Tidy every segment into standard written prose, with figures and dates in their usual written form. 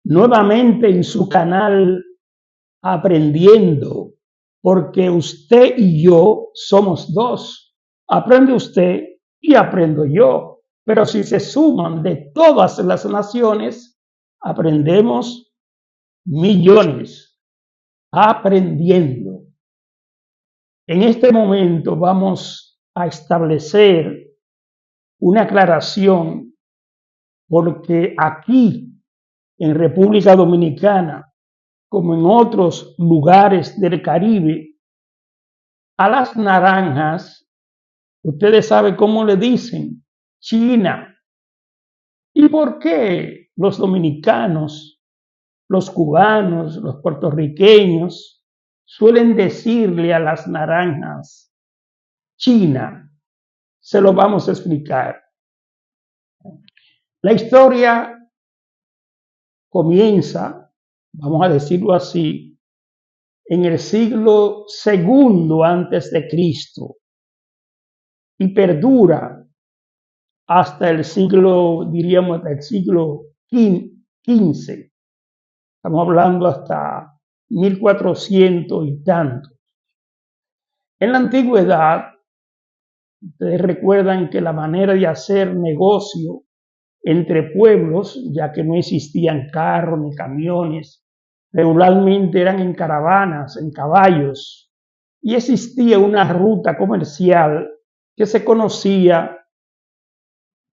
nuevamente en su canal Aprendiendo, porque usted y yo somos dos. Aprende usted y aprendo yo. Pero si se suman de todas las naciones, aprendemos millones aprendiendo. En este momento vamos a establecer una aclaración porque aquí en República Dominicana, como en otros lugares del Caribe, a las naranjas, ustedes saben cómo le dicen, China. ¿Y por qué los dominicanos, los cubanos, los puertorriqueños suelen decirle a las naranjas China? Se lo vamos a explicar. La historia comienza, vamos a decirlo así, en el siglo II antes de Cristo y perdura hasta el siglo, diríamos, hasta el siglo XV. Estamos hablando hasta 1400 y tanto. En la antigüedad, ustedes recuerdan que la manera de hacer negocio entre pueblos, ya que no existían carros ni camiones, regularmente eran en caravanas, en caballos, y existía una ruta comercial que se conocía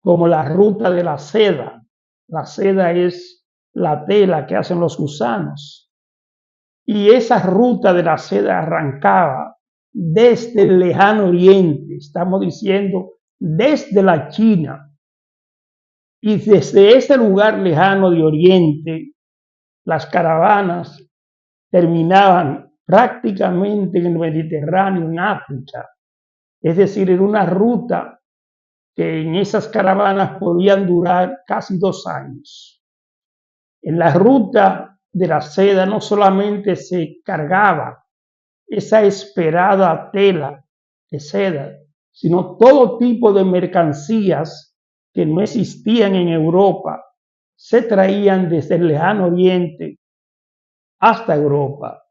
como la ruta de la seda. La seda es la tela que hacen los gusanos. Y esa ruta de la seda arrancaba desde el lejano oriente, estamos diciendo desde la China. Y desde ese lugar lejano de oriente, las caravanas terminaban prácticamente en el Mediterráneo, en África. Es decir, era una ruta que en esas caravanas podían durar casi 2 años. En la ruta de la seda no solamente se cargaba esa esperada tela de seda, sino todo tipo de mercancías que no existían en Europa, se traían desde el lejano oriente hasta Europa.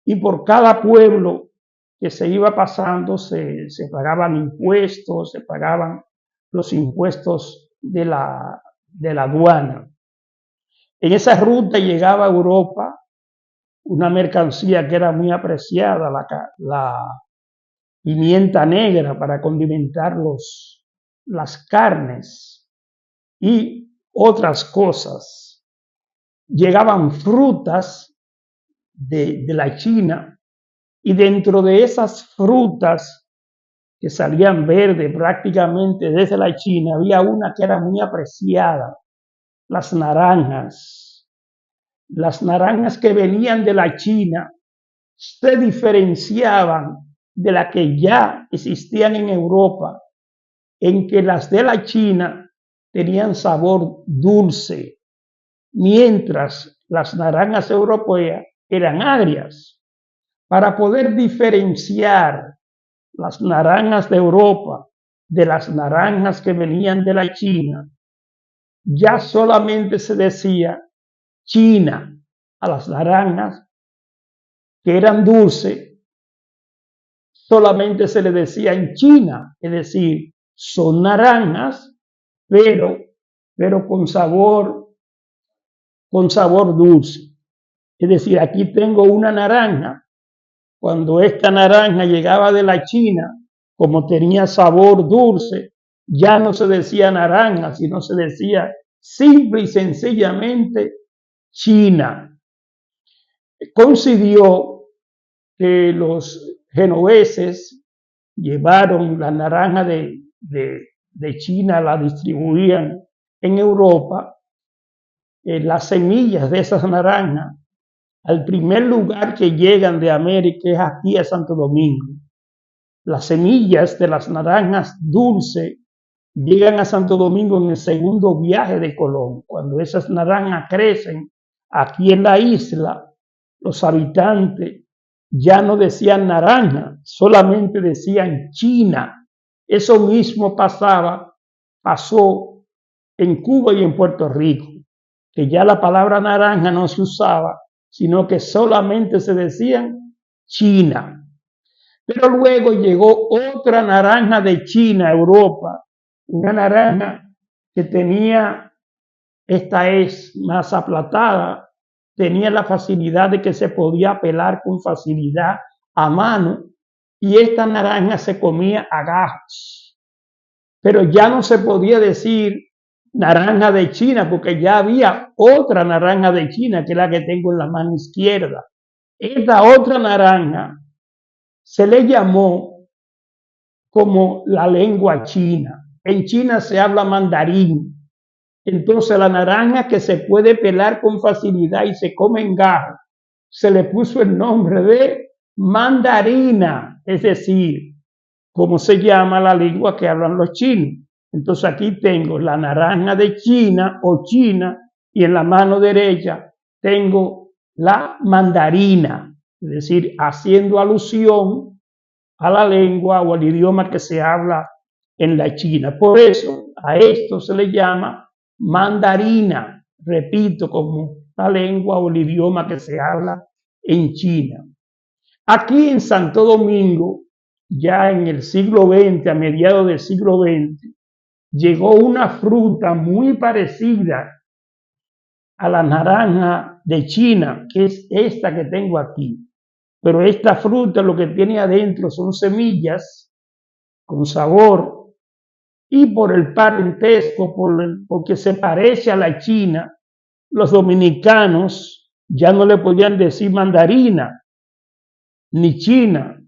Y por cada pueblo que se iba pasando se pagaban impuestos, se pagaban los impuestos de la aduana. En esa ruta llegaba a Europa una mercancía que era muy apreciada, la pimienta negra para condimentar las carnes y otras cosas. Llegaban frutas de la China y dentro de esas frutas que salían verdes prácticamente desde la China, había una que era muy apreciada, las naranjas. Las naranjas que venían de la China se diferenciaban de las que ya existían en Europa, en que las de la China tenían sabor dulce, mientras las naranjas europeas eran agrias. Para poder diferenciar las naranjas de Europa de las naranjas que venían de la China, ya solamente se decía China a las naranjas que eran dulces, solamente se le decía en China, es decir, son naranjas, pero con sabor dulce. Es decir, aquí tengo una naranja. Cuando esta naranja llegaba de la China, como tenía sabor dulce, ya no se decía naranja, sino se decía simple y sencillamente China. Coincidió que los genoveses llevaron la naranja de China, la distribuían en Europa, las semillas de esas naranjas al primer lugar que llegan de América es aquí a Santo Domingo. Las semillas de las naranjas dulces llegan a Santo Domingo en el segundo viaje de Colón. Cuando esas naranjas crecen aquí en la isla, los habitantes ya no decían naranja, solamente decían China. Eso mismo pasó en Cuba y en Puerto Rico. que ya la palabra naranja no se usaba, sino que solamente se decían China. Pero luego llegó otra naranja de China a Europa, una naranja que tenía, esta es más aplatada, tenía la facilidad de que se podía pelar con facilidad a mano, y esta naranja se comía a gajos. Pero ya no se podía decir naranja de China, porque ya había otra naranja de China, que es la que tengo en la mano izquierda. Esta otra naranja se le llamó como la lengua china. En China se habla mandarín. Entonces la naranja que se puede pelar con facilidad y se come en gajo, se le puso el nombre de mandarina, es decir, como se llama la lengua que hablan los chinos. Entonces aquí tengo la naranja de China o China, y en la mano derecha tengo la mandarina, es decir, haciendo alusión a la lengua o al idioma que se habla en la China. Por eso a esto se le llama mandarina, repito, como la lengua o el idioma que se habla en China. Aquí en Santo Domingo, ya en el siglo XX, a mediados del siglo XX, llegó una fruta muy parecida a la naranja de China, que es esta que tengo aquí. Pero esta fruta lo que tiene adentro son semillas con sabor, y por el parentesco, porque se parece a la China, los dominicanos ya no le podían decir mandarina ni China.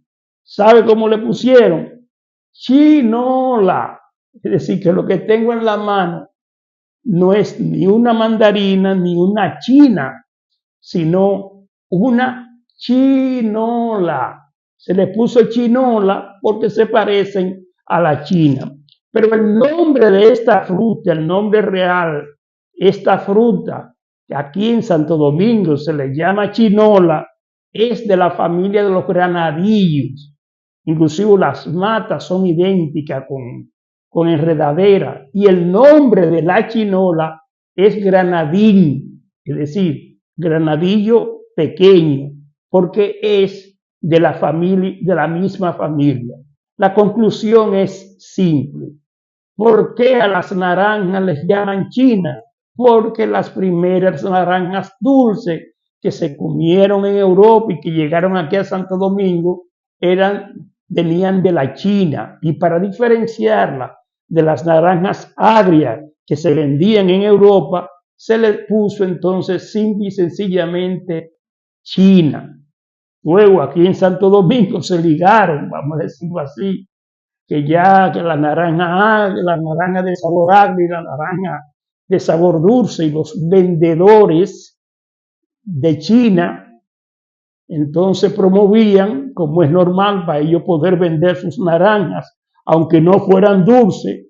¿Sabe cómo le pusieron? Chinola. Es decir, que lo que tengo en la mano no es ni una mandarina ni una china, sino una chinola. Se le puso chinola porque se parecen a la China. Pero el nombre de esta fruta, el nombre real, esta fruta, que aquí en Santo Domingo se le llama chinola, es de la familia de los granadillos. Inclusive las matas son idénticas con enredadera. Y el nombre de la chinola es granadín, es decir, granadillo pequeño, porque es de la familia, de la misma familia. La conclusión es simple. ¿Por qué a las naranjas les llaman China? Porque las primeras naranjas dulces que se comieron en Europa y que llegaron aquí a Santo Domingo venían de la China, y para diferenciarla de las naranjas agrias que se vendían en Europa, se les puso entonces simple y sencillamente China. Luego aquí en Santo Domingo se ligaron, vamos a decirlo así, que la naranja de sabor agrio y la naranja de sabor dulce, y los vendedores de China entonces promovían, como es normal para ellos poder vender sus naranjas, aunque no fueran dulces,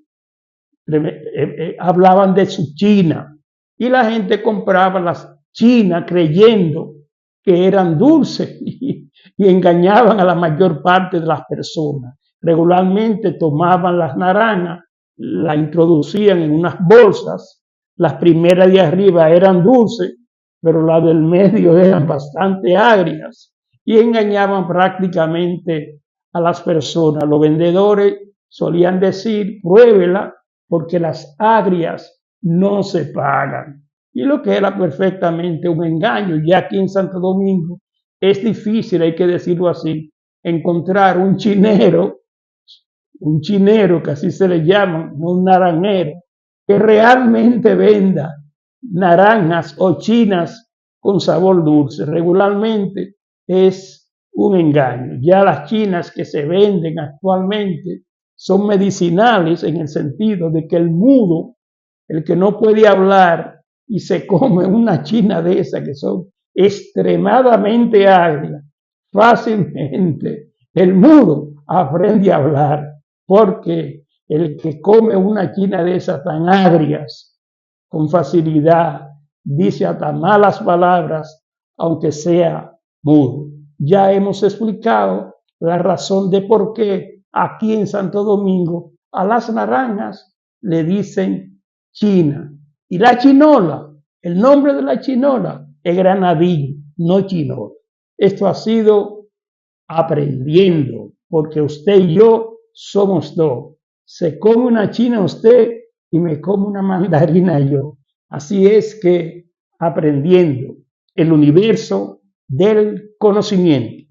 hablaban de su China, y la gente compraba las chinas creyendo que eran dulces y engañaban a la mayor parte de las personas. Regularmente tomaban las naranjas, la introducían en unas bolsas, las primeras de arriba eran dulces, pero las del medio eran bastante agrias, y engañaban prácticamente a las personas. Los vendedores solían decir, pruébela, porque las agrias no se pagan. Y lo que era perfectamente un engaño. Ya aquí en Santo Domingo es difícil, hay que decirlo así, encontrar un chinero que así se le llama, no un naranjero, que realmente venda naranjas o chinas con sabor dulce. Regularmente es un engaño. Ya las chinas que se venden actualmente son medicinales, en el sentido de que el mudo, el que no puede hablar y se come una china de esas que son extremadamente agrias, fácilmente el mudo aprende a hablar, porque el que come una china de esas tan agrias con facilidad dice hasta malas palabras, aunque sea mudo. Ya hemos explicado la razón de por qué aquí en Santo Domingo a las naranjas le dicen China, y la chinola El nombre de la chinola es granadín, no chinola. Esto ha sido aprendiendo, porque usted y yo somos dos. Se come una china usted y me come una mandarina yo. Así es que aprendiendo el universo del conocimiento.